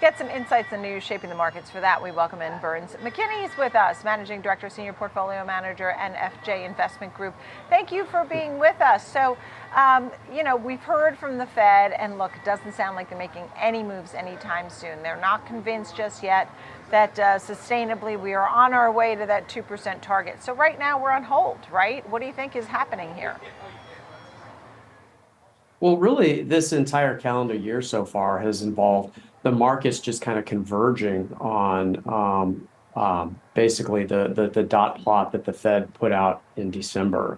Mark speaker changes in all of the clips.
Speaker 1: Let's get some insights and news shaping the markets. For that, we welcome in Burns McKinney is with us, Managing Director, Senior Portfolio Manager, NFJ Investment Group. Thank you for being with us. So, we've heard from the Fed, and look, it doesn't sound like they're making any moves anytime soon. They're not convinced just yet that sustainably we are on our way to that 2% target. So right now we're on hold, right? What do you think is happening here?
Speaker 2: Well, really, this entire calendar year so far has involved the markets just kind of converging on basically the dot plot that the Fed put out in December.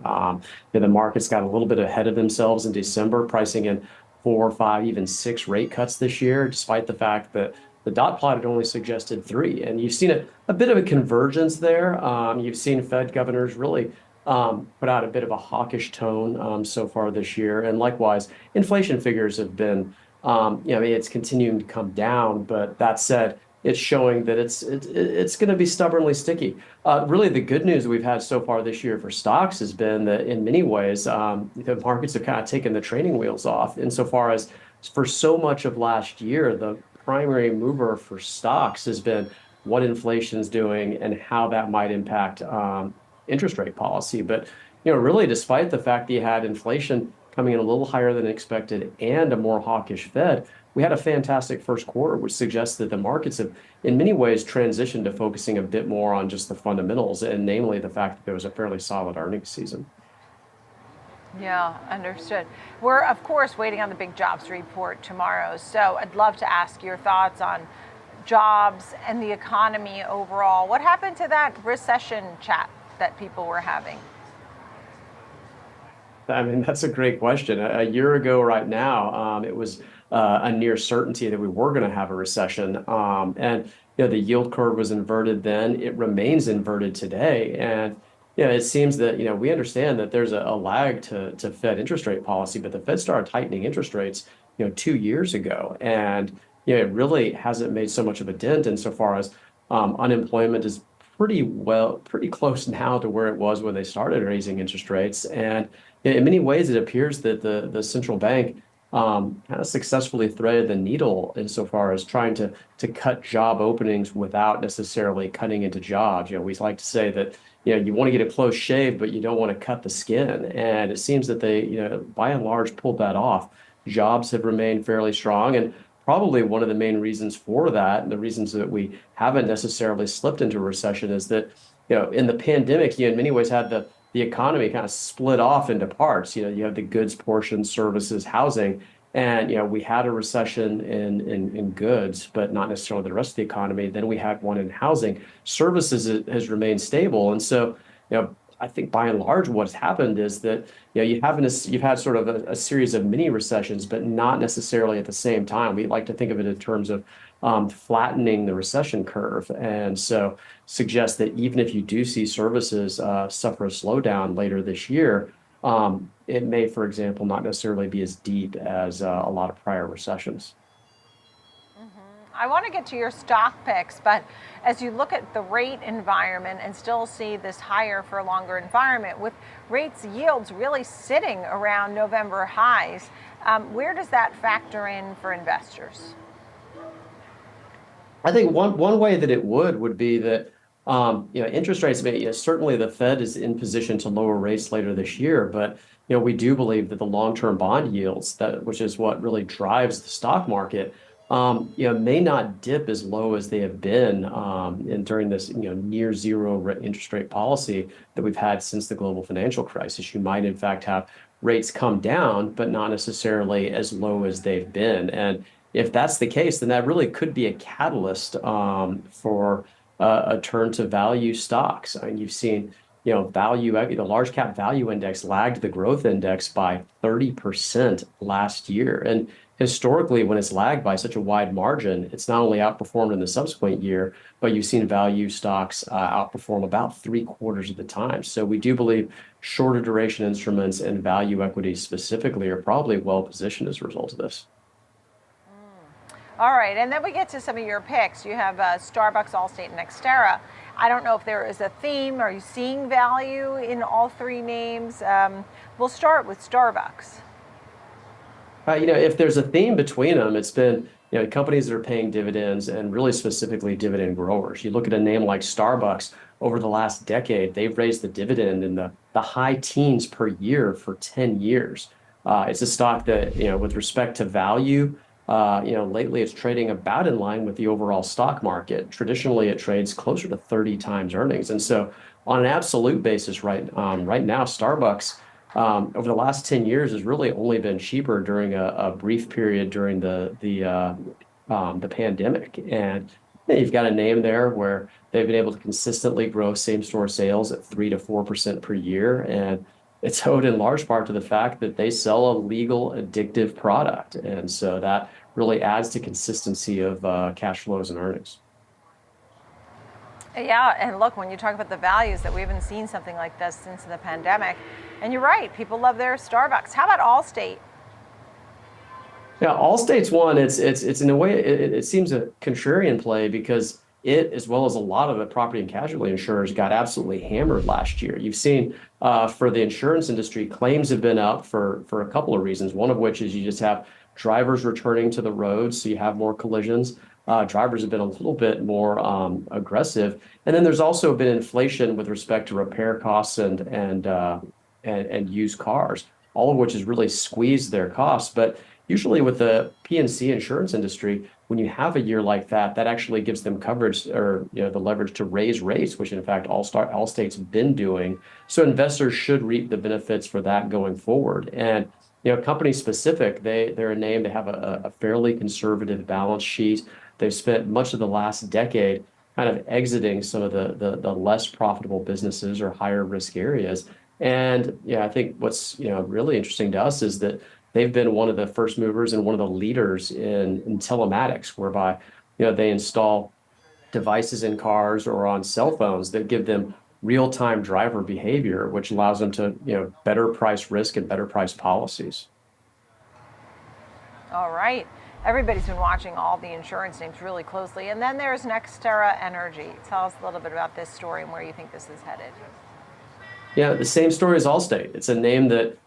Speaker 2: The markets got a little bit ahead of themselves in December, pricing in 4, 5, even 6 rate cuts this year, despite the fact that the dot plot had only suggested 3. And you've seen a bit of a convergence there. You've seen Fed governors really put out a bit of a hawkish tone so far this year. And likewise, inflation figures have been, it's continuing to come down. But that said, it's showing that it's going to be stubbornly sticky. Really, the good news we've had so far this year for stocks has been that in many ways, the markets have kind of taken the training wheels off insofar as for so much of last year, the primary mover for stocks has been what inflation is doing and how that might impact interest rate policy. But really, despite the fact that you had inflation coming in a little higher than expected and a more hawkish Fed, we had a fantastic first quarter, which suggests that the markets have, in many ways, transitioned to focusing a bit more on just the fundamentals, and namely the fact that there was a fairly solid earnings season.
Speaker 1: Yeah, understood. We're, of course, waiting on the big jobs report tomorrow. So I'd love to ask your thoughts on jobs and the economy overall. What happened to that recession chat that people were having?
Speaker 2: I mean, that's a great question. A year ago right now, it was a near certainty that we were going to have a recession. And the yield curve was inverted then. It remains inverted today. And it seems that we understand that there's a lag to Fed interest rate policy, but the Fed started tightening interest rates 2 years ago. And it really hasn't made so much of a dent insofar as unemployment is pretty close now to where it was when they started raising interest rates. And in many ways, it appears that the central bank kind of successfully threaded the needle insofar as trying to cut job openings without necessarily cutting into jobs. We like to say that you want to get a close shave, but you don't want to cut the skin. And it seems that they by and large pulled that off. Jobs have remained fairly strong, and probably one of the main reasons for that, and the reasons that we haven't necessarily slipped into recession, is that in the pandemic, you in many ways had the economy kind of split off into parts. You have the goods portion, services, housing, and we had a recession in goods, but not necessarily the rest of the economy. Then we had one in housing. Services has remained stable, and so I think by and large, what's happened is that you've had sort of a series of mini recessions, but not necessarily at the same time. We like to think of it in terms of flattening the recession curve, and so suggest that even if you do see services suffer a slowdown later this year, it may, for example, not necessarily be as deep as a lot of prior recessions.
Speaker 1: I want to get to your stock picks, but as you look at the rate environment and still see this higher for longer environment with rates yields really sitting around November highs, where does that factor in for investors?
Speaker 2: I think one way that it would be that interest rates may certainly the Fed is in position to lower rates later this year, but we do believe that the long-term bond yields, which is what really drives the stock market, may not dip as low as they have been during this near zero interest rate policy that we've had since the global financial crisis. You might in fact have rates come down, but not necessarily as low as they've been. And if that's the case, then that really could be a catalyst for a turn to value stocks. I mean, you've seen the large cap value index lagged the growth index by 30% last year. And historically, when it's lagged by such a wide margin, it's not only outperformed in the subsequent year, but you've seen value stocks outperform about 3/4 of the time. So we do believe shorter duration instruments and value equities specifically are probably well positioned as a result of this.
Speaker 1: All right, and then we get to some of your picks. You have Starbucks, Allstate, and Nextera. I don't know if there is a theme. Are you seeing value in all three names? We'll start with Starbucks.
Speaker 2: If there's a theme between them, it's been companies that are paying dividends and really specifically dividend growers. You look at a name like Starbucks over the last decade, they've raised the dividend in the high teens per year for 10 years. It's a stock that, with respect to value, lately it's trading about in line with the overall stock market. Traditionally, it trades closer to 30 times earnings. And so on an absolute basis, right now, Starbucks over the last 10 years has really only been cheaper during a brief period during the pandemic. And you've got a name there where they've been able to consistently grow same-store sales at 3 to 4% per year. And it's owed in large part to the fact that they sell a legal addictive product. And so that really adds to consistency of cash flows and earnings.
Speaker 1: Yeah, and look, when you talk about the values that we haven't seen something like this since the pandemic, and you're right, people love their Starbucks. How about Allstate?
Speaker 2: Yeah, Allstate's one. It's in a way it seems a contrarian play because it, as well as a lot of the property and casualty insurers, got absolutely hammered last year. You've seen for the insurance industry, claims have been up for a couple of reasons. One of which is you just have drivers returning to the roads, so you have more collisions. Drivers have been a little bit more aggressive, and then there's also been inflation with respect to repair costs and used cars, all of which has really squeezed their costs. But usually with the P&C insurance industry, when you have a year like that, that actually gives them coverage or the leverage to raise rates, which in fact Allstate's been doing. So investors should reap the benefits for that going forward. And company specific, they're a name. They have a fairly conservative balance sheet. They've spent much of the last decade kind of exiting some of the less profitable businesses or higher risk areas. And I think what's really interesting to us is that they've been one of the first movers and one of the leaders in telematics, whereby they install devices in cars or on cell phones that give them real-time driver behavior, which allows them to better price risk and better price policies.
Speaker 1: All right. Everybody's been watching all the insurance names really closely. And then there's Nextera Energy. Tell us a little bit about this story and where you think this is headed.
Speaker 2: Yeah, the same story as Allstate. It's a name that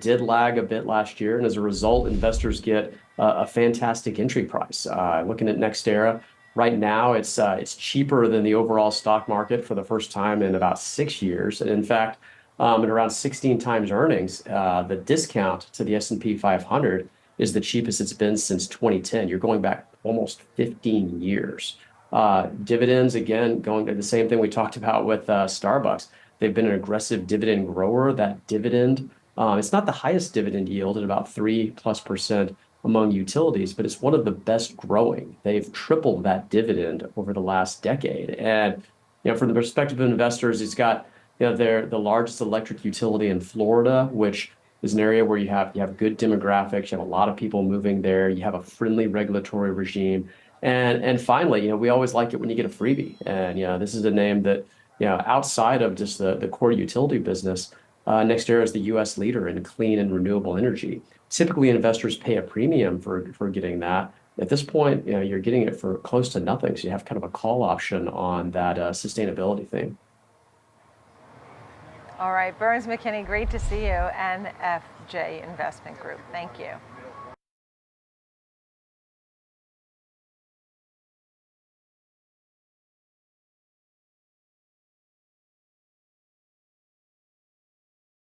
Speaker 2: did lag a bit last year, and as a result, investors get a fantastic entry price. Looking at Nextera right now, it's cheaper than the overall stock market for the first time in about 6 years, and in fact, at around 16 times earnings, the discount to the S&P 500 is the cheapest it's been since 2010. You're going back almost 15 years. Dividends, again, going to the same thing we talked about with Starbucks. They've been an aggressive dividend grower. That dividend, it's not the highest dividend yield at about 3+% among utilities, but it's one of the best growing. They've tripled that dividend over the last decade. And from the perspective of investors, it's got they're the largest electric utility in Florida, which is an area where you have good demographics. You have a lot of people moving there. You have a friendly regulatory regime. And finally, we always like it when you get a freebie. And this is a name that outside of just the core utility business, Nextera is the U.S. leader in clean and renewable energy. Typically, investors pay a premium for getting that. At this point, you're getting it for close to nothing. So you have kind of a call option on that sustainability theme.
Speaker 1: All right, Burns McKinney, great to see you, and FJ Investment Group. Thank you.